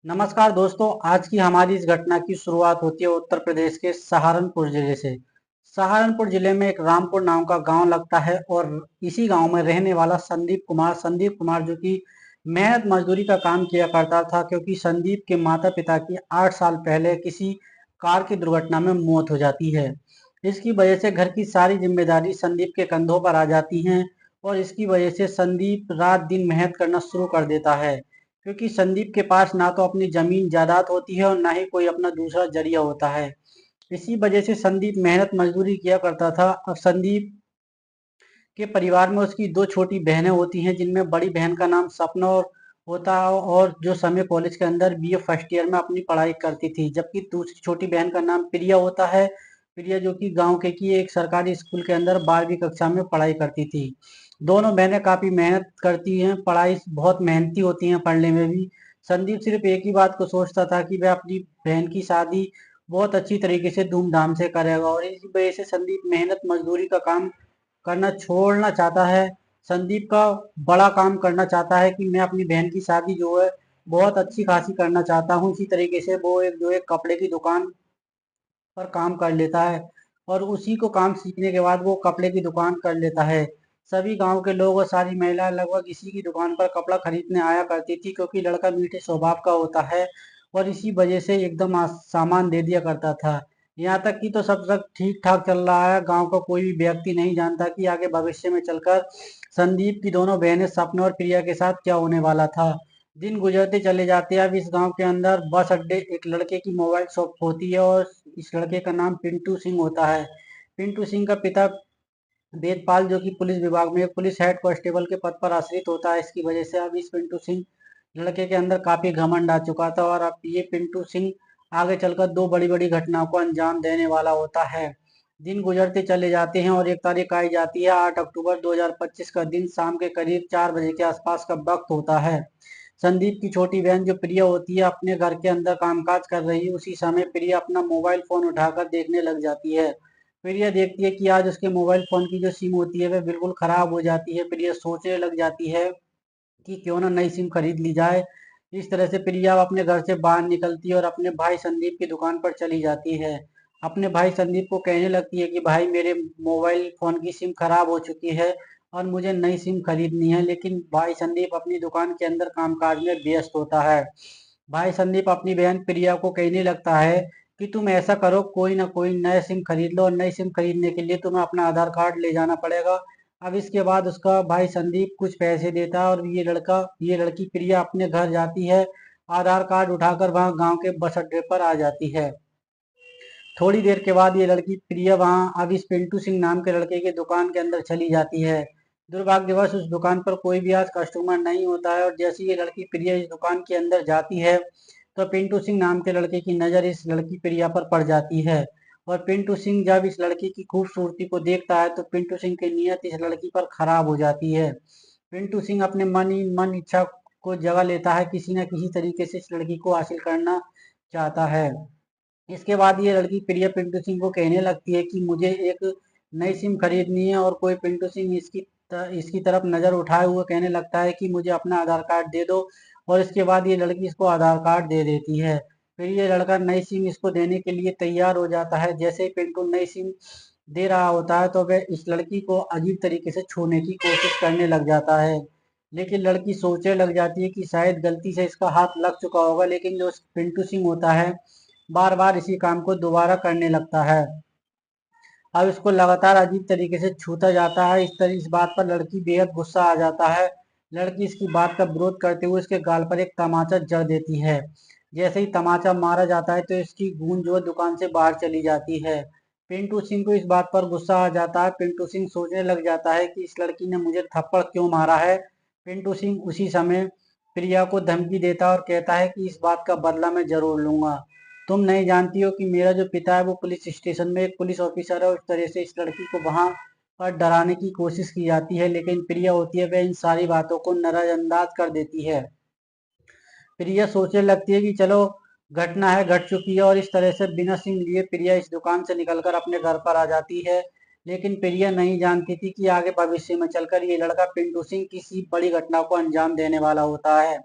नमस्कार दोस्तों, आज की हमारी इस घटना की शुरुआत होती है उत्तर प्रदेश के सहारनपुर जिले से। सहारनपुर जिले में एक रामपुर नाम का गांव लगता है और इसी गांव में रहने वाला संदीप कुमार जो कि मेहनत मजदूरी का काम किया करता था, क्योंकि संदीप के माता पिता की 8 साल पहले किसी कार की दुर्घटना में मौत हो जाती है। इसकी वजह से घर की सारी जिम्मेदारी संदीप के कंधों पर आ जाती हैं और इसकी वजह से संदीप रात दिन मेहनत करना शुरू कर देता है, क्योंकि संदीप के पास ना तो अपनी जमीन जायदाद होती है और ना ही कोई अपना दूसरा जरिया होता है। इसी वजह से संदीप मेहनत मजदूरी किया करता था। अब संदीप के परिवार में उसकी दो छोटी बहनें होती हैं, जिनमें बड़ी बहन का नाम सपना होता है और जो समय कॉलेज के अंदर बीए फर्स्ट ईयर में अपनी पढ़ाई करती थी, जबकि दूसरी छोटी बहन का नाम प्रिया होता है। प्रिया जो कि गांव के की एक सरकारी स्कूल के अंदर 12वीं कक्षा में पढ़ाई करती थी। दोनों बहनें काफी मेहनत करती हैं, पढ़ाई बहुत मेहनती होती हैं पढ़ने में भी। संदीप सिर्फ एक ही बात को सोचता था कि वह अपनी बहन की शादी बहुत अच्छी तरीके से धूमधाम से करेगा, और इसी वजह से संदीप मेहनत मजदूरी का काम करना छोड़ना चाहता है। संदीप का बड़ा काम करना चाहता है कि मैं अपनी बहन की शादी जो है बहुत अच्छी खासी करना चाहता हूँ। इसी तरीके से वो एक कपड़े की दुकान पर काम कर लेता है और उसी को काम सीखने के बाद वो कपड़े की दुकान कर लेता है। सभी गांव के लोग और सारी महिलाएं लगभग इसी की दुकान पर कपड़ा खरीदने आया करती थी, क्योंकि लड़का मीठे स्वभाव का होता है और इसी वजह से एकदम सामान दे दिया करता था। यहाँ तक कि तो सब ठीक ठाक चल रहा है। गांव का कोई भी व्यक्ति नहीं जानता कि आगे भविष्य में चलकर संदीप की दोनों बहनें सपना और प्रिया के साथ क्या होने वाला था। दिन गुजरते चले जाते हैं। अब इस गांव के अंदर बस अड्डे एक लड़के की मोबाइल शॉप होती है और इस लड़के का नाम पिंटू सिंह होता है। पिंटू सिंह का पिता वेदपाल जो कि पुलिस विभाग में एक पुलिस हेड कांस्टेबल के पद पर आश्रित होता है। इसकी वजह से अब इस पिंटू सिंह लड़के के अंदर काफी घमंड आ चुका था और अब ये पिंटू सिंह आगे चलकर दो बड़ी बड़ी घटनाओं को अंजाम देने वाला होता है। दिन गुजरते चले जाते हैं और एक तारीख आई जाती है, 8 अक्टूबर 2025 का दिन, शाम के करीब 4 बजे के आसपास का वक्त होता है। संदीप की छोटी बहन जो प्रिया होती है अपने घर के अंदर कामकाज कर रही है। उसी समय प्रिया अपना मोबाइल फोन उठाकर देखने लग जाती है। प्रिया देखती है कि आज उसके मोबाइल फोन की जो सिम होती है वह बिल्कुल खराब हो जाती है। प्रिया सोचने लग जाती है कि क्यों ना नई सिम खरीद ली जाए। इस तरह से प्रिया अपने घर से बाहर निकलती है और अपने भाई संदीप की दुकान पर चली जाती है। अपने भाई संदीप को कहने लगती है कि भाई, मेरे मोबाइल फोन की सिम खराब हो चुकी है और मुझे नई सिम खरीदनी है। लेकिन भाई संदीप अपनी दुकान के अंदर कामकाज में व्यस्त होता है। भाई संदीप अपनी बहन प्रिया को कहने लगता है कि तुम ऐसा करो, कोई ना कोई नया सिम खरीद लो, और नई सिम खरीदने के लिए तुम्हें अपना आधार कार्ड ले जाना पड़ेगा। अब इसके बाद उसका भाई संदीप कुछ पैसे देता है और ये लड़की प्रिया अपने घर जाती है। आधार कार्ड उठाकर वहां गांव के बस अड्डे पर आ जाती है। थोड़ी देर के बाद ये लड़की प्रिया वहां अब इस पिंटू सिंह नाम के लड़के की दुकान के अंदर चली जाती है। दुर्भाग्यवश उस दुकान पर कोई भी आज कस्टमर नहीं होता है और जैसे ये लड़की प्रिया इस दुकान के अंदर जाती है तो पिंटू सिंह नाम के लड़के की नजर इस लड़की प्रिया पर पड़ जाती है। और पिंटू सिंह जब इस लड़की की खूबसूरती को देखता है तो पिंटू सिंह की नीयत इस लड़की पर खराब हो जाती है। पिंटू सिंह अपने मन ही मन इच्छा को जगा लेता है, किसी न किसी तरीके से इस लड़की को हासिल करना चाहता है। इसके बाद ये लड़की प्रिया पिंटू सिंह को कहने लगती है कि मुझे एक नई सिम खरीदनी है, और कोई पिंटू सिंह इसकी तरफ नजर उठाए हुए कहने लगता है कि मुझे अपना आधार कार्ड दे दो। और इसके बाद ये लड़की इसको आधार कार्ड दे देती है। फिर ये लड़का नई सिम इसको देने के लिए तैयार हो जाता है। जैसे ही पिंटू नई सिम दे रहा होता है तो वह इस लड़की को अजीब तरीके से छूने की कोशिश करने लग जाता है। लेकिन लड़की सोचने लग जाती है कि शायद गलती से इसका हाथ लग चुका होगा, लेकिन जो पिंटू सिंह होता है बार बार इसी काम को दोबारा करने लगता है। अब इसको लगातार अजीब तरीके से छूता जाता है। इस बात पर लड़की बेहद गुस्सा आ जाता है। लड़की इसकी बात का विरोध करते हुए इसके गाल पर एक तमाचा जड़ देती है। जैसे ही तमाचा मारा जाता है तो इसकी गूंज जो है दुकान से बाहर चली जाती है। पिंटू सिंह को इस बात पर गुस्सा आ जाता है। पिंटू सिंह सोचने लग जाता है कि इस लड़की ने मुझे थप्पड़ क्यों मारा है। पिंटू सिंह उसी समय प्रिया को धमकी देता है और कहता है कि इस बात का बदला मैं जरूर लूंगा। तुम नहीं जानती हो कि मेरा जो पिता है वो पुलिस स्टेशन में एक पुलिस ऑफिसर है। उस तरह से इस लड़की को वहां पर डराने की कोशिश की जाती है, लेकिन प्रिया होती है वह इन सारी बातों को नजरअंदाज कर देती है। प्रिया सोचने लगती है कि चलो, घटना है घट चुकी है, और इस तरह से बिना सिम लिए प्रिया इस दुकान से निकलकर अपने घर पर आ जाती है। लेकिन प्रिया नहीं जानती थी कि आगे भविष्य में चलकर ये लड़का पिंटू सिंह किसी बड़ी घटना को अंजाम देने वाला होता है।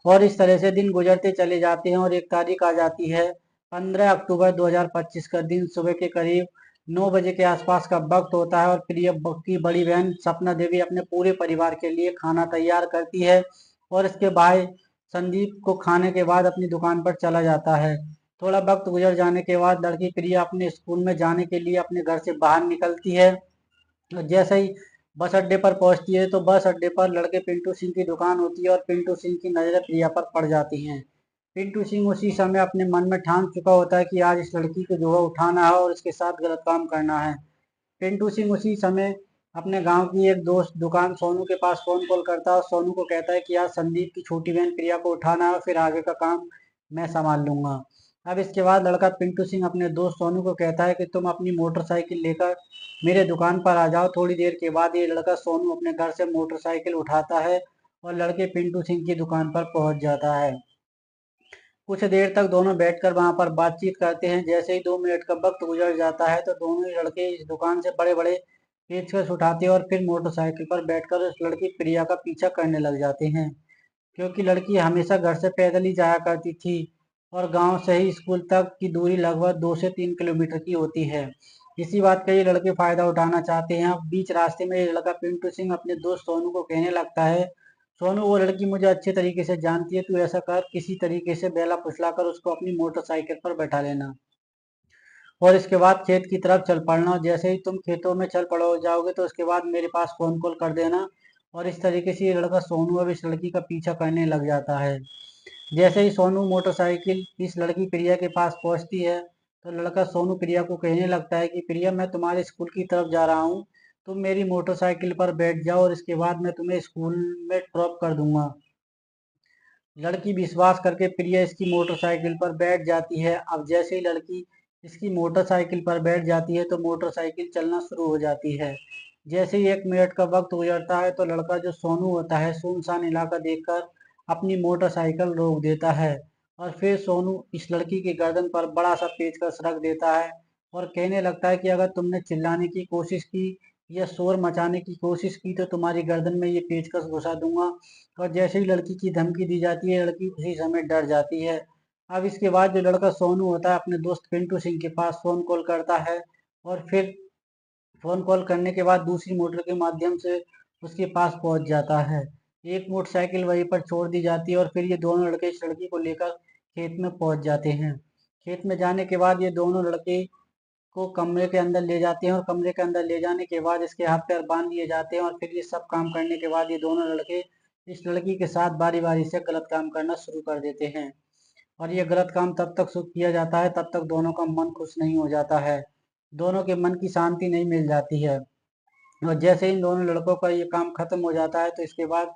और इस तरह से दिन गुजरते चले जाते हैं और एक तारीख आ जाती है 15 अक्टूबर 2025 का दिन। सुबह के करीब 9 बजे के आसपास का वक्त होता है और प्रिय की बड़ी बहन सपना देवी अपने पूरे परिवार के लिए खाना तैयार करती है और इसके भाई संदीप को खाने के बाद अपनी दुकान पर चला जाता है। थोड़ा वक्त गुजर जाने के बाद लड़की प्रिया अपने स्कूल में जाने के लिए अपने घर से बाहर निकलती है। जैसे ही बस अड्डे पर पहुंचती है तो बस अड्डे पर लड़के पिंटू सिंह की दुकान होती है और पिंटू सिंह की नजरें प्रिया पर पड़ जाती हैं। पिंटू सिंह उसी समय अपने मन में ठान चुका होता है कि आज इस लड़की को जो है उठाना है और इसके साथ गलत काम करना है। पिंटू सिंह उसी समय अपने गांव की एक दोस्त दुकान सोनू के पास फोन कॉल करता है और सोनू को कहता है कि आज संदीप की छोटी बहन प्रिया को उठाना है, फिर आगे का काम मैं संभाल लूंगा। अब इसके बाद लड़का पिंटू सिंह अपने दोस्त सोनू को कहता है कि तुम अपनी मोटरसाइकिल लेकर मेरे दुकान पर आ जाओ। थोड़ी देर के बाद ये लड़का सोनू अपने घर से मोटरसाइकिल उठाता है और लड़के पिंटू सिंह की दुकान पर पहुंच जाता है। कुछ देर तक दोनों बैठकर वहां पर बातचीत करते हैं। जैसे ही 2 मिनट का वक्त गुजर जाता है तो दोनों ही लड़के इस दुकान से बड़े बड़े पेचकस उठाते हैं और फिर मोटरसाइकिल पर बैठकर उस लड़की प्रिया का पीछा करने लग जाते हैं, क्योंकि लड़की हमेशा घर से पैदल ही जाया करती थी और गांव से ही स्कूल तक की दूरी लगभग 2 से 3 किलोमीटर की होती है। इसी बात का ये लड़के फायदा उठाना चाहते हैं। अब बीच रास्ते में ये लड़का पिंटू सिंह अपने दोस्त सोनू को कहने लगता है, सोनू वो लड़की मुझे अच्छे तरीके से जानती है, तू ऐसा कर किसी तरीके से बेला फुसलाकर उसको अपनी मोटरसाइकिल पर बैठा लेना और इसके बाद खेत की तरफ चल पड़ना। जैसे ही तुम खेतों में चल पड़ो जाओगे तो उसके बाद मेरे पास फोन कॉल कर देना। और इस तरीके से ये लड़का सोनू अब इस लड़की का पीछा करने लग जाता है। जैसे ही सोनू मोटरसाइकिल इस लड़की प्रिया के पास पहुंचती है तो लड़का सोनू प्रिया को कहने लगता है कि प्रिया मैं तुम्हारे स्कूल की तरफ जा रहा हूँ, तुम मेरी मोटरसाइकिल पर बैठ जाओ और इसके बाद मैं तुम्हें स्कूल में ड्रॉप कर दूंगा। लड़की विश्वास करके प्रिया इसकी मोटरसाइकिल पर बैठ जाती है। अब जैसे ही लड़की इसकी मोटरसाइकिल पर बैठ जाती है तो मोटरसाइकिल चलना शुरू हो जाती है। जैसे ही 1 मिनट का वक्त गुजरता है तो लड़का जो सोनू होता है सुनसान इलाका देखकर अपनी मोटरसाइकिल रोक देता है और फिर सोनू इस लड़की की गर्दन पर बड़ा सा पेचकस रख देता है और कहने लगता है कि अगर तुमने चिल्लाने की कोशिश की या शोर मचाने की कोशिश की तो तुम्हारी गर्दन में ये पेचकस घुसा दूंगा। और जैसे ही लड़की की धमकी दी जाती है लड़की उसी समय डर जाती है। अब इसके बाद जो लड़का सोनू होता है अपने दोस्त पिंटू सिंह के पास फोन कॉल करता है और फिर फोन कॉल करने के बाद दूसरी मोटर के माध्यम से उसके पास पहुंच जाता है। एक मोटरसाइकिल वहीं पर छोड़ दी जाती है और फिर ये दोनों लड़के इस लड़की को लेकर खेत में पहुंच जाते हैं। खेत में जाने के बाद ये दोनों लड़के को कमरे के अंदर ले जाते हैं और कमरे के अंदर ले जाने के बाद इसके हाथ पैर बांध दिए जाते हैं और फिर ये सब काम करने के बाद ये दोनों लड़के इस लड़की के साथ बारी बारी से गलत काम करना शुरू कर देते हैं। और ये गलत काम तब तक शुरू किया जाता है तब तक दोनों का मन खुश नहीं हो जाता है, दोनों के मन की शांति नहीं मिल जाती है। और जैसे इन दोनों लड़कों का ये काम खत्म हो जाता है तो इसके बाद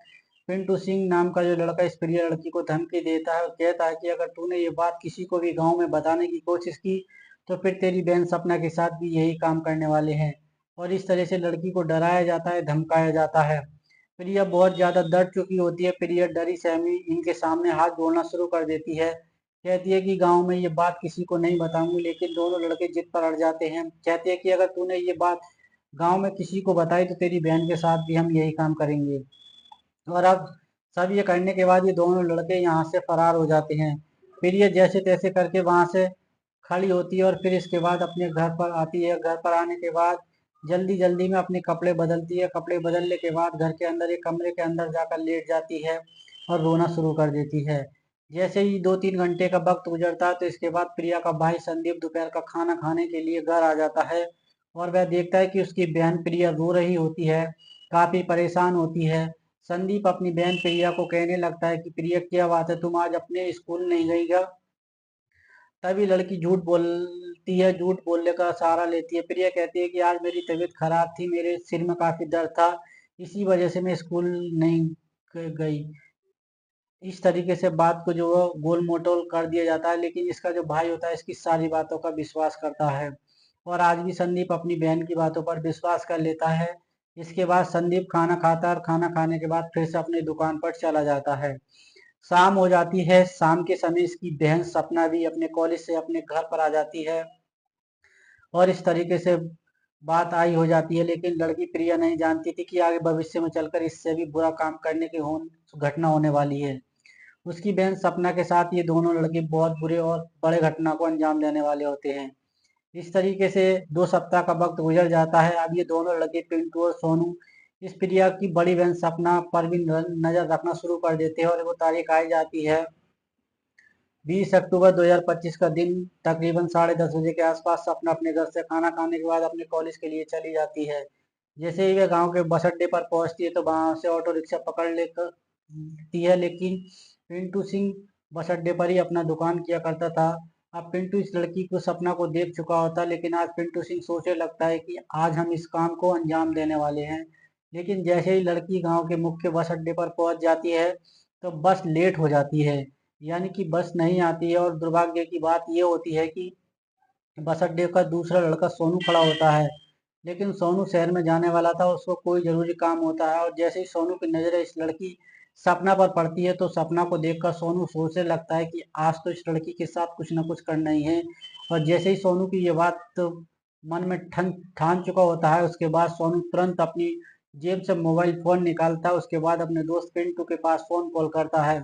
पिंटू सिंह नाम का जो लड़का इस प्रिय लड़की को धमकी देता है और कहता है कि अगर तूने ये बात किसी को भी गांव में बताने की कोशिश की तो फिर तेरी बहन सपना के साथ भी यही काम करने वाले हैं। और इस तरह से लड़की को डराया जाता है, धमकाया जाता है। प्रिया बहुत ज्यादा डर चुकी होती है। प्रिया डरी सहमी इनके सामने हाथ जोड़ना शुरू कर देती है, कहती है कि गांव में ये बात किसी को नहीं बताऊंगी। लेकिन दोनों लड़के जिद पर अड़ जाते हैं, कहते हैं कि अगर तूने ये बात गांव में किसी को बताई तो तेरी बहन के साथ भी हम यही काम करेंगे। और अब सब ये करने के बाद ये दोनों लड़के यहाँ से फरार हो जाते हैं। फिर ये जैसे तैसे करके वहां से खड़ी होती है और फिर इसके बाद अपने घर पर आती है। घर पर आने के बाद जल्दी जल्दी में अपने कपड़े बदलती है। कपड़े बदलने के बाद घर के अंदर एक कमरे के अंदर जाकर लेट जाती है और रोना शुरू कर देती है। जैसे ही 2-3 घंटे का वक्त गुजरता है तो इसके बाद प्रिया का भाई संदीप दोपहर का खाना खाने के लिए घर आ जाता है और वह देखता है कि उसकी बहन प्रिया रो रही होती है, काफी परेशान होती है। संदीप अपनी बहन प्रिया को कहने लगता है कि प्रिया क्या बात है, तुम आज अपने स्कूल नहीं गई क्या? तभी लड़की झूठ बोलती है, झूठ बोलने का सहारा लेती है। प्रिया कहती है कि आज मेरी तबीयत खराब थी, मेरे सिर में काफी दर्द था, इसी वजह से मैं स्कूल नहीं गई। इस तरीके से बात को जो है गोल मोटोल कर दिया जाता है। लेकिन इसका जो भाई होता है इसकी सारी बातों का विश्वास करता है और आज भी संदीप अपनी बहन की बातों पर विश्वास कर लेता है। इसके बाद संदीप खाना खाता है और खाना खाने के बाद फिर से अपनी दुकान पर चला जाता है। शाम हो जाती है। शाम के समय इसकी बहन सपना भी अपने कॉलेज से अपने घर पर आ जाती है और इस तरीके से बात आई हो जाती है। लेकिन लड़की प्रिया नहीं जानती थी कि आगे भविष्य में चलकर इससे भी बुरा काम करने की घटना होने वाली है। उसकी बहन सपना के साथ ये दोनों लड़के बहुत बुरे और बड़े घटना को अंजाम देने वाले होते हैं। इस तरीके से 2 सप्ताह का वक्त गुजर जाता है। अब ये दोनों लड़के पिंटू और सोनू इस प्रिया की बड़ी बहन सपना पर भी नजर रखना शुरू कर देते हैं और वो तारीख आई जाती है 20 अक्टूबर 2025 का दिन। तकरीबन 10:30 बजे के आसपास सपना अपने घर से खाना खाने के बाद अपने कॉलेज के लिए चली जाती है। जैसे ही वे गांव के बस अड्डे पर पहुंचती है तो वहां से ऑटो रिक्शा पकड़ लेती है, लेकिन पिंटू सिंह बस अड्डे पर ही अपना दुकान किया करता था। अब पिंटू इस लड़की को सपना को देख चुका होता, लेकिन आज पिंटू सिंह सोचने लगता है कि आज हम इस काम को अंजाम देने वाले हैं। लेकिन जैसे ही लड़की गांव के मुख्य बस अड्डे पर पहुंच जाती है तो बस लेट हो जाती है, यानी कि बस नहीं आती है। और दुर्भाग्य की बात यह होती है कि बस अड्डे का दूसरा लड़का सोनू खड़ा होता है, लेकिन सोनू शहर में जाने वाला था, उसको कोई जरूरी काम होता है। और जैसे ही सोनू की नजरें इस लड़की सपना पर पड़ती है तो सपना को देखकर सोनू सोचने लगता है कि आज तो इस लड़की के साथ कुछ ना कुछ करना ही है। और जैसे ही सोनू की ये बात तो मन में ठन ठान चुका होता है, उसके बाद सोनू तुरंत अपनी जेब से मोबाइल फोन निकालता है। उसके बाद अपने दोस्त पिंटू के पास फोन कॉल करता है।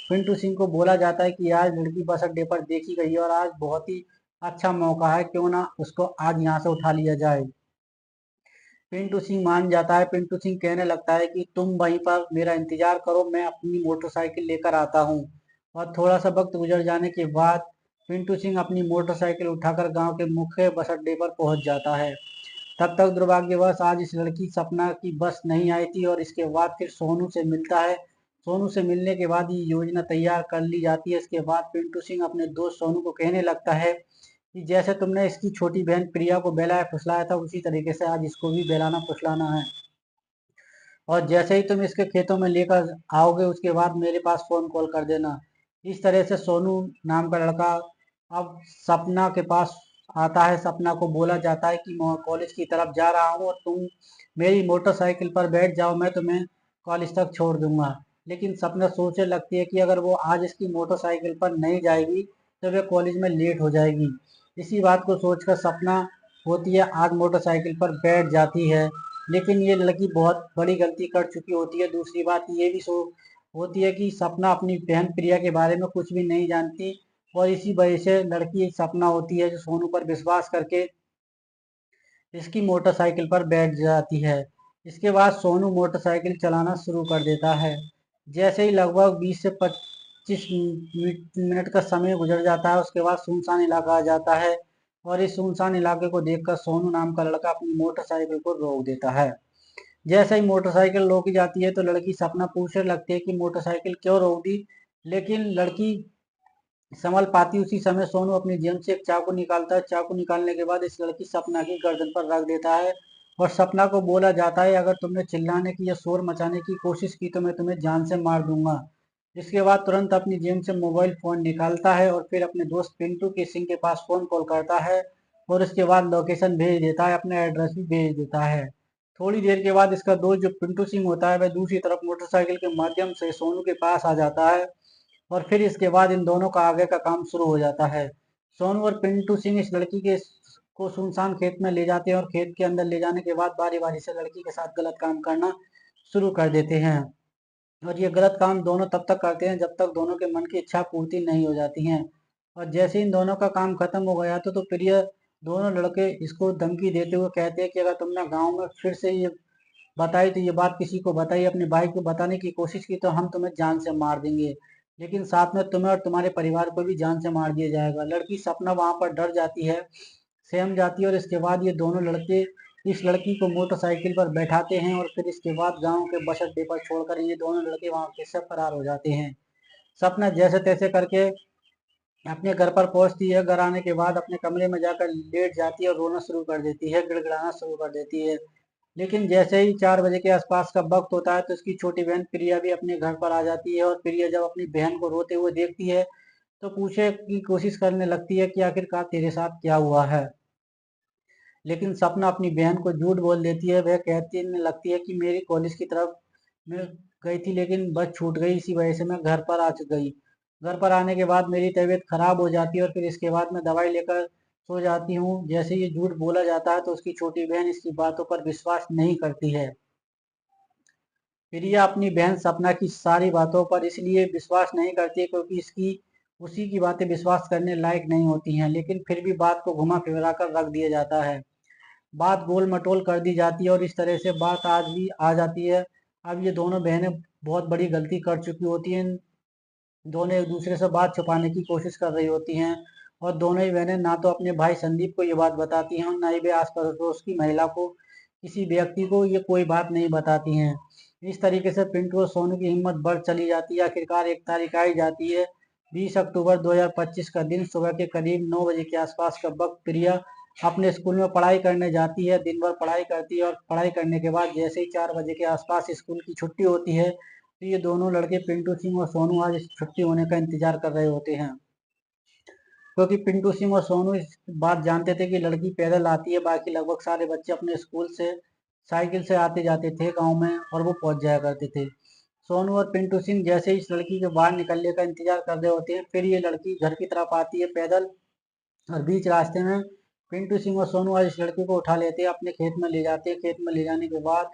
पिंटू सिंह को बोला जाता है कि आज लड़की बस अड्डे पर देखी गई है और आज बहुत ही अच्छा मौका है, क्यों ना उसको आज यहाँ से उठा लिया जाए। पिंटू सिंह मान जाता है। पिंटू सिंह कहने लगता है कि तुम वहीं पर मेरा इंतजार करो, मैं अपनी मोटरसाइकिल लेकर आता हूँ। और थोड़ा सा वक्त गुजर जाने के बाद पिंटू सिंह अपनी मोटरसाइकिल उठाकर गांव के मुख्य बस अड्डे पर पहुंच जाता है। तब तक दुर्भाग्यवश आज इस लड़की सपना की बस नहीं आई थी और इसके बाद फिर सोनू से मिलता है। सोनू से मिलने के बाद ये योजना तैयार कर ली जाती है। इसके बाद पिंटू सिंह अपने दोस्त सोनू को कहने लगता है कि जैसे तुमने इसकी छोटी बहन प्रिया को बहलाया फुसलाया था, उसी तरीके से आज इसको भी बहलाना फुसलाना है। और जैसे ही तुम इसके खेतों में लेकर आओगे उसके बाद मेरे पास फोन कॉल कर देना। इस तरह से सोनू नाम का लड़का अब सपना के पास आता है। सपना को बोला जाता है कि मैं कॉलेज की तरफ जा रहा हूँ और तुम मेरी मोटरसाइकिल पर बैठ जाओ, मैं तुम्हें कॉलेज तक छोड़ दूंगा। लेकिन सपना सोचने लगती है कि अगर वो आज इसकी मोटरसाइकिल पर नहीं जाएगी तो वे कॉलेज में लेट हो जाएगी। इसी बात को सोचकर सपना होती है आज मोटरसाइकिल पर बैठ जाती है, लेकिन ये लड़की बहुत बड़ी गलती कर चुकी होती है। दूसरी बात ये भी सो होती है कि सपना अपनी बहन प्रिया के बारे में कुछ भी नहीं जानती और इसी वजह से लड़की एक सपना होती है जो सोनू पर विश्वास करके इसकी मोटरसाइकिल पर बैठ जाती है। इसके बाद सोनू मोटरसाइकिल चलाना शुरू कर देता है। जैसे ही लगभग 20 से 25 मिनट का समय गुजर जाता है उसके बाद सुनसान इलाका आ जाता है और इस सुनसान इलाके को देखकर सोनू नाम का लड़का अपनी मोटरसाइकिल को रोक देता है। जैसे ही मोटरसाइकिल रोकी जाती है तो लड़की सपना पूछने लगती है कि मोटरसाइकिल क्यों रोक दी, लेकिन लड़की संभल पाती उसी समय सोनू अपनी जेब से एक चाकू निकालता है। चाकू निकालने के बाद इस लड़की सपना की गर्दन पर रख देता है और सपना को बोला जाता है अगर तुमने चिल्लाने की या शोर मचाने की कोशिश की तो मैं तुम्हें जान से मार दूंगा। इसके बाद तुरंत अपनी जेब से मोबाइल फोन निकालता है और फिर अपने दोस्त पिंटू के सिंह के पास फोन कॉल करता है और उसके बाद लोकेशन भेज देता है, अपना एड्रेस भी भेज देता है। थोड़ी देर के बाद इसका दोस्त जो पिंटू सिंह होता है वह दूसरी तरफ मोटरसाइकिल के माध्यम से सोनू के पास आ जाता है और फिर इसके बाद इन दोनों का आगे का काम शुरू हो जाता है। सोनू और पिंटू सिंह इस लड़की के को सुनसान खेत में ले जाते हैं और खेत के अंदर ले जाने के बाद बारी बारी से लड़की के साथ गलत काम करना शुरू कर देते हैं। और ये गलत काम दोनों तब तक करते हैं जब तक दोनों के मन की इच्छा पूर्ति नहीं हो जाती है। और जैसे इन दोनों का काम खत्म हो गया तो प्रिय दोनों लड़के इसको धमकी देते हुए कहते हैं कि अगर तुमने गांव में फिर से ये बताई तो ये बात किसी को बताई, अपने भाई को बताने की कोशिश की तो हम तुम्हें जान से मार देंगे, लेकिन साथ में तुम्हें और तुम्हारे परिवार को भी जान से मार दिया जाएगा। लड़की सपना वहां पर डर जाती है, सहम जाती है और इसके बाद ये दोनों लड़के इस लड़की को मोटरसाइकिल पर बैठाते हैं और फिर इसके बाद गांव के बस अड्डे पर छोड़कर ये दोनों लड़के वहां के से फरार हो जाते हैं। सपना जैसे तैसे करके अपने घर पर पहुंचती है। घर आने के बाद अपने कमरे में जाकर लेट जाती है और रोना शुरू कर देती है, गिड़गिड़ाना शुरू कर देती है। लेकिन जैसे ही 4 बजे के आसपास का वक्त होता है तो उसकी छोटी बहन प्रिया भी अपने घर पर आ जाती है और प्रिया जब अपनी बहन को रोते हुए देखती है तो पूछे की कोशिश करने लगती है कि आखिरकार तेरे साथ क्या हुआ है। लेकिन सपना अपनी बहन को झूठ बोल देती है। वह कहती लगती है कि मेरी कॉलेज की तरफ मैं गई थी लेकिन बस छूट गई, इसी वजह से मैं घर पर आ गई। घर पर आने के बाद मेरी तबीयत खराब हो जाती है और फिर इसके बाद मैं दवाई लेकर सो जाती हूँ। जैसे ये झूठ बोला जाता है तो उसकी छोटी बहन इसकी बातों पर विश्वास नहीं करती है। प्रिया अपनी बहन सपना की सारी बातों पर इसलिए विश्वास नहीं करती क्योंकि इसकी उसी की बातें विश्वास करने लायक नहीं होती हैं, लेकिन फिर भी बात को घुमा फिरा कर रख दिया जाता है। बात गोल मटोल कर दी जाती है और इस तरह से बात आज भी आ जाती है। अब ये दोनों बहनें बहुत बड़ी गलती कर चुकी होती हैं। दोनों एक दूसरे से बात छुपाने की कोशिश कर रही होती हैं और दोनों ही बहनें ना तो अपने भाई संदीप को ये बात बताती हैं और ना ही वे आस पड़ोस की महिला को, किसी व्यक्ति को ये कोई बात नहीं बताती हैं। इस तरीके से पिंटू और सोनू की हिम्मत बढ़ चली जाती है। आखिरकार एक तारीख आई जाती है, 20 अक्टूबर 2025 का दिन, सुबह के करीब 9 बजे के आसपास का वक्त। प्रिया अपने स्कूल में पढ़ाई करने जाती है, दिन भर पढ़ाई करती है और पढ़ाई करने के बाद जैसे ही 4 बजे के आसपास स्कूल की छुट्टी होती है, तो ये दोनों लड़के पिंटू सिंह और सोनू आज छुट्टी होने का इंतजार कर रहे होते हैं, क्योंकि पिंटू सिंह और सोनू इस बात जानते थे कि लड़की पैदल आती है। बाकी लगभग सारे बच्चे अपने स्कूल से साइकिल से आते जाते थे गांव में और वो पहुंच जाया करते थे। सोनू और पिंटू सिंह जैसे ही इस लड़की के बाहर निकलने का इंतजार कर रहे होते हैं, फिर ये लड़की घर की तरफ आती है पैदल, और बीच रास्ते में पिंटू सिंह और सोनू आज इस लड़की को उठा लेते हैं, अपने खेत में ले जाते हैं। खेत में ले जाने के बाद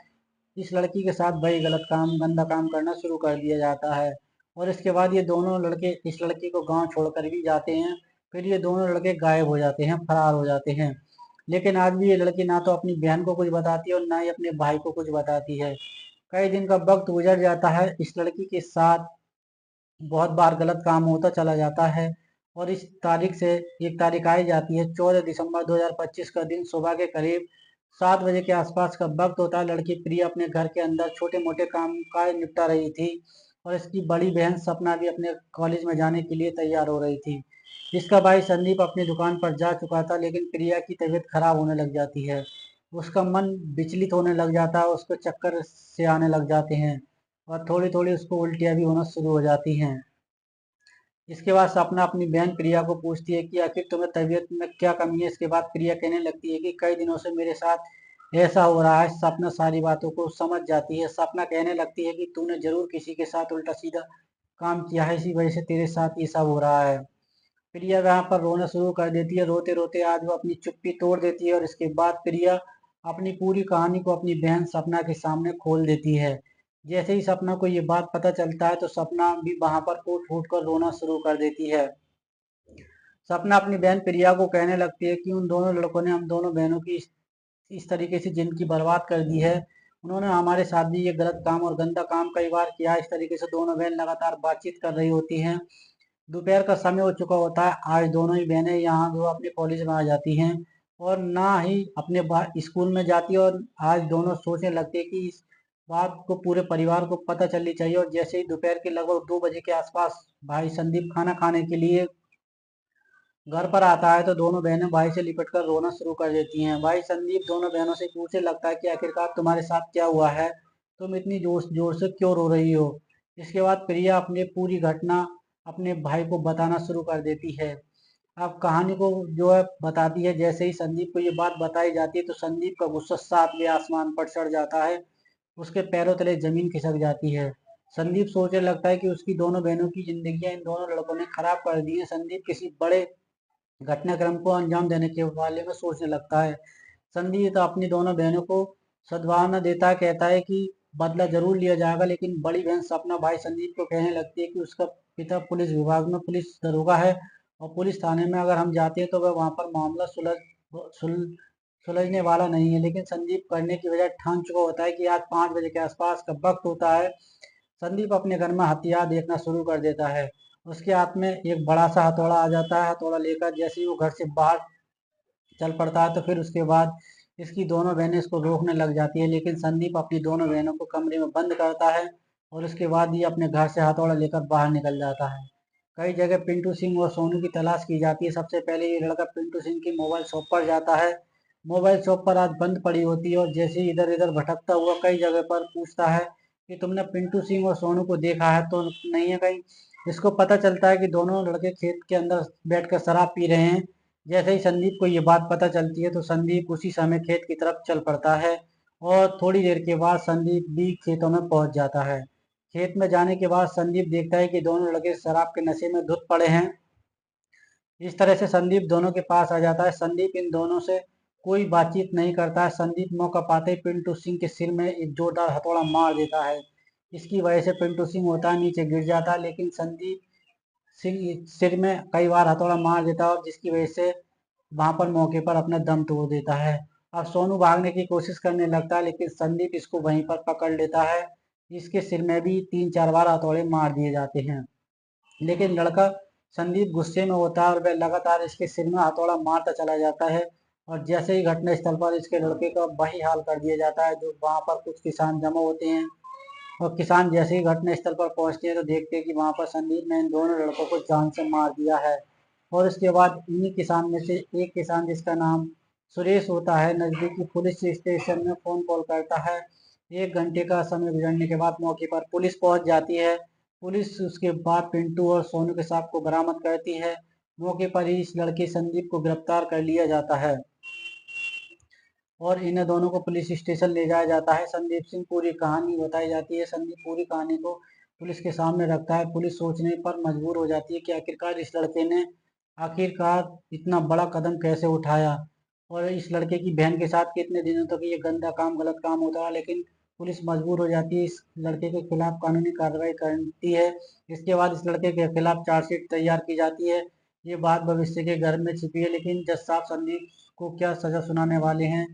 इस लड़की के साथ वही गलत काम, गंदा काम करना शुरू कर दिया जाता है और इसके बाद ये दोनों लड़के इस लड़की को गांव छोड़कर भी जाते हैं। फिर ये दोनों लड़के गायब हो जाते हैं, फरार हो जाते हैं। लेकिन आज भी ये लड़की ना तो अपनी बहन को कुछ बताती है और ना ही अपने भाई को कुछ बताती है। कई दिन का वक्त गुजर जाता है, इस लड़की के साथ बहुत बार गलत काम होता चला जाता है और इस तारीख से एक तारीख आई जाती है, 14 दिसंबर 2025 का दिन, सुबह के करीब 7 बजे के आसपास का वक्त होता है। लड़की प्रिया अपने घर के अंदर छोटे मोटे काम काज निपटा रही थी और इसकी बड़ी बहन सपना भी अपने कॉलेज में जाने के लिए तैयार हो रही थी। इसका भाई संदीप अपनी दुकान पर जा चुका था, लेकिन प्रिया की तबीयत खराब होने लग जाती है। उसका मन विचलित होने लग जाता है, उसको चक्कर से आने लग जाते हैं और थोड़ी थोड़ी उसको उल्टियाँ भी होना शुरू हो जाती हैं। इसके बाद सपना अपनी बहन प्रिया को पूछती है कि आखिर तुम्हें तबीयत में क्या कमी है। इसके बाद प्रिया कहने लगती है कि कई दिनों से मेरे साथ ऐसा हो रहा है। सपना सारी बातों को समझ जाती है। सपना कहने लगती है कि तूने जरूर किसी के साथ उल्टा सीधा काम किया है, इसी वजह से तेरे साथ ये सब हो रहा है। प्रिया वहाँ पर रोना शुरू कर देती है। रोते रोते आज वो अपनी चुप्पी तोड़ देती है और इसके बाद प्रिया अपनी पूरी कहानी को अपनी बहन सपना के सामने खोल देती है। जैसे ही सपना को ये बात पता चलता है तो सपना भी वहां पर फूट फूट कर रोना शुरू कर देती है। सपना अपनी बहन प्रिया को कहने लगती है कि उन दोनों लड़कों ने हम दोनों बहनों की इस तरीके से जिंदगी बर्बाद कर दी है। उन्होंने हमारे साथ भी ये गलत काम और गंदा काम कई बार किया। इस तरीके से दोनों बहन लगातार बातचीत कर रही होती हैं। दोपहर का समय हो चुका होता है। आज दोनों ही बहनें यहाँ जो अपने कॉलेज में आ जाती हैं और ना ही अपने स्कूल में जाती है, और आज दोनों सोचने लगते हैं कि इस बात को पूरे परिवार को पता चलनी चाहिए। और जैसे ही दोपहर के लगभग 2 बजे के आसपास भाई संदीप खाना खाने के लिए घर पर आता है तो दोनों बहनें भाई से लिपट कर रोना शुरू कर देती हैं। भाई संदीप दोनों बहनों से पूछने लगता है कि आखिरकार तुम्हारे साथ क्या हुआ है, तुम इतनी जोर जोर से क्यों रो रही हो। इसके बाद प्रिया अपनी पूरी घटना अपने भाई को बताना शुरू कर देती है। अब कहानी को जो है बताती है। जैसे ही संदीप को ये बात बताई जाती है तो संदीप का गुस्सा 7वें आसमान पर चढ़ जाता है। उसके पैरों तले जमीन खिसक जाती है। संदीप सोचने लगता है कि उसकी दोनों बहनों की जिंदगियां इन दोनों लड़कों ने खराब कर दी है। संदीप किसी बड़े घटनाक्रम को अंजाम देने के बारे में सोचने लगता है। संदीप तो अपनी दोनों बहनों को सद्भावना देता है, कहता है कि बदला जरूर लिया जाएगा। लेकिन बड़ी बहन सपना भाई संदीप को कहने लगती है कि उसका पिता पुलिस विभाग में पुलिस दरोगा है और पुलिस थाने में अगर हम जाते हैं तो वह वहाँ पर मामला सुलझने वाला नहीं है। लेकिन संदीप करने की वजह ठान चुका होता है कि आज 5 बजे के आसपास का वक्त होता है। संदीप अपने घर में हथियार देखना शुरू कर देता है। उसके हाथ में एक बड़ा सा हथौड़ा आ जाता है। हथौड़ा लेकर जैसे ही वो घर से बाहर चल पड़ता है तो फिर उसके बाद इसकी दोनों बहनें इसको रोकने लग जाती है। लेकिन संदीप अपनी दोनों बहनों को कमरे में बंद करता है और उसके बाद ये अपने घर से हथौड़ा लेकर बाहर निकल जाता है। कई जगह पिंटू सिंह और सोनू की तलाश की जाती है। सबसे पहले ये लड़का पिंटू सिंह की मोबाइल शॉप पर जाता है। मोबाइल शॉप पर आज बंद पड़ी होती है और जैसे ही इधर इधर भटकता हुआ कई जगह पर पूछता है कि तुमने पिंटू सिंह और सोनू को देखा है तो नहीं है कहीं। इसको पता चलता है कि दोनों लड़के खेत के अंदर बैठकर शराब पी रहे हैं। जैसे ही संदीप को ये बात पता चलती है तो संदीप उसी समय खेत की तरफ चल पड़ता है और थोड़ी देर के बाद संदीप भी खेतों में पहुंच जाता है। खेत में जाने के बाद संदीप देखता है कि दोनों लड़के शराब के नशे में धुत पड़े हैं। इस तरह से संदीप दोनों के पास आ जाता है। संदीप इन दोनों से कोई बातचीत नहीं करता है। संदीप मौका पाते ही पिंटू सिंह के सिर में एक जोरदार हथौड़ा मार देता है। इसकी वजह से पिंटू सिंह होता है नीचे गिर जाता है, लेकिन संदीप सिंह सिर में कई बार हथौड़ा मार देता है और जिसकी वजह से वहां पर मौके पर अपना दम तोड़ देता है। अब सोनू भागने की कोशिश करने लगता है, लेकिन संदीप इसको वहीं पर पकड़ लेता है। इसके सिर में भी 3-4 बार हथौड़े मार दिए जाते हैं, लेकिन लड़का संदीप गुस्से में होता है और वह लगातार इसके सिर में हथौड़ा मारता चला जाता है। और जैसे ही घटना स्थल पर इसके लड़के का वही हाल कर दिया जाता है, जो वहां पर कुछ किसान जमा होते हैं और किसान जैसे ही घटना स्थल पर पहुंचते हैं तो देखते हैं कि वहां पर संदीप ने इन दोनों लड़कों को जान से मार दिया है। और उसके बाद इन्हीं किसान में से एक किसान, जिसका नाम सुरेश होता है, नजदीकी पुलिस स्टेशन में फोन कॉल करता है। 1 घंटे का समय गुजरने के बाद मौके पर पुलिस पहुंच जाती है। पुलिस उसके बाद पिंटू और सोनू के सांप को बरामद करती है। मौके पर ही इस लड़के संदीप को गिरफ्तार कर लिया जाता है और इन्हें दोनों को पुलिस स्टेशन ले जाया जाता है। संदीप सिंह पूरी कहानी बताई जाती है। संदीप पूरी कहानी को पुलिस के सामने रखता है। पुलिस सोचने पर मजबूर हो जाती है कि आखिरकार इस लड़के ने आखिरकार इतना बड़ा कदम कैसे उठाया और इस लड़के की बहन के साथ कितने दिनों तक ये गंदा काम, गलत काम होता है। लेकिन पुलिस मजबूर हो जाती है, इस लड़के के खिलाफ कानूनी कार्रवाई करती है। इसके बाद इस लड़के के खिलाफ चार्जशीट तैयार की जाती है। ये बात भविष्य के घर में छिपी है, लेकिन जज साहब संदीप को क्या सजा सुनाने वाले हैं,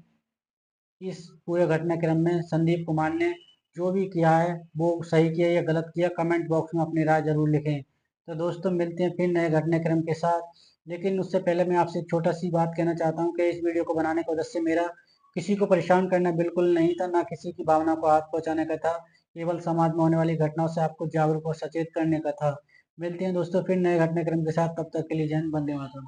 इस पूरे घटनाक्रम में संदीप कुमार ने जो भी किया है वो सही किया या गलत किया, कमेंट बॉक्स में अपनी राय जरूर लिखें। तो दोस्तों मिलते हैं फिर नए घटनाक्रम के साथ, लेकिन उससे पहले मैं आपसे एक छोटा सी बात कहना चाहता हूँ कि इस वीडियो को बनाने का उद्देश्य मेरा किसी को परेशान करना बिल्कुल नहीं था, ना किसी की भावना को हाथ पहुंचाने का था, केवल समाज में होने वाली घटनाओं से आपको जागरूक और सचेत करने का था। मिलते हैं दोस्तों फिर नए घटनाक्रम के साथ, तब तक के लिए जय हिंद, वंदे मातरम।